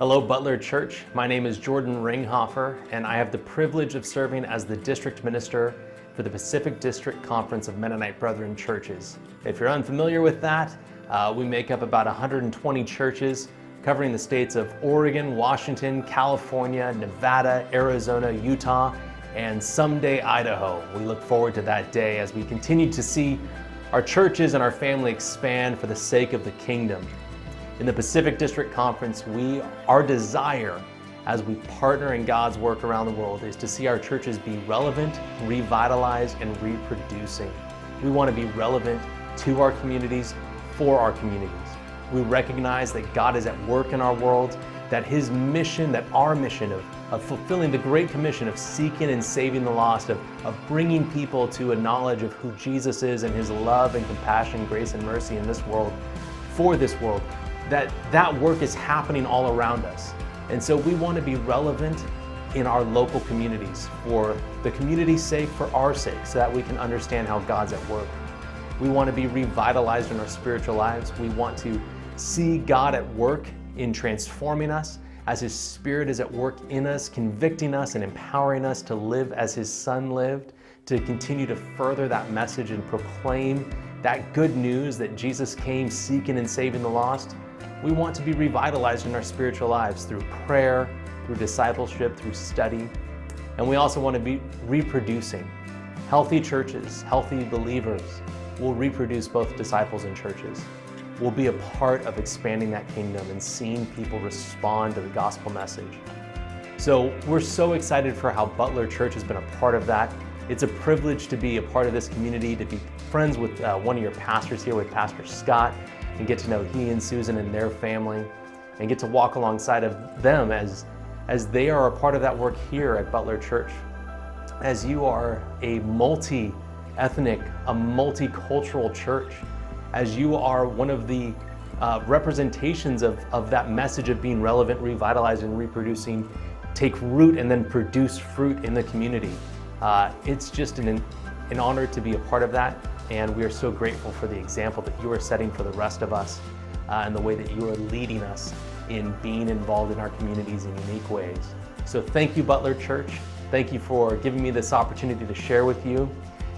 Hello, Butler Church. My name is Jordan Ringhofer, and I have the privilege of serving as the district minister for the Pacific District Conference of Mennonite Brethren Churches. If you're unfamiliar with that, we make up about 120 churches covering the states of Oregon, Washington, California, Nevada, Arizona, Utah, and someday Idaho. We look forward to that day as we continue to see our churches and our family expand for the sake of the kingdom. In the Pacific District Conference, our desire as we partner in God's work around the world is to see our churches be relevant, revitalized, and reproducing. We want to be relevant to our communities, for our communities. We recognize that God is at work in our world, that His mission, that our mission of fulfilling the Great Commission of seeking and saving the lost, of bringing people to a knowledge of who Jesus is and His love and compassion, grace and mercy in this world, for this world, that work is happening all around us. And so we want to be relevant in our local communities for the community's sake, for our sake, so that we can understand how God's at work. We want to be revitalized in our spiritual lives. We want to see God at work in transforming us as His Spirit is at work in us, convicting us and empowering us to live as His Son lived, to continue to further that message and proclaim that good news that Jesus came seeking and saving the lost. We want to be revitalized in our spiritual lives through prayer, through discipleship, through study. And we also want to be reproducing. Healthy churches, healthy believers will reproduce both disciples and churches. We'll be a part of expanding that kingdom and seeing people respond to the gospel message. So we're so excited for how Butler Church has been a part of that. It's a privilege to be a part of this community, to be friends with one of your pastors here, with Pastor Scott, and get to know he and Susan and their family, and get to walk alongside of them as they are a part of that work here at Butler Church. As you are a multi-ethnic, a multicultural church, as you are one of the representations of that message of being relevant, revitalized, and reproducing, take root and then produce fruit in the community. It's just an honor to be a part of that, and we are so grateful for the example that you are setting for the rest of us and the way that you are leading us in being involved in our communities in unique ways. So thank you, Butler Church. Thank you for giving me this opportunity to share with you,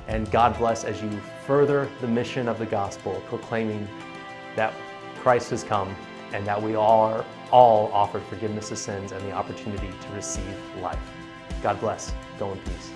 and God bless as you further the mission of the gospel, proclaiming that Christ has come and that we are all offered forgiveness of sins and the opportunity to receive life. God bless. Go in peace.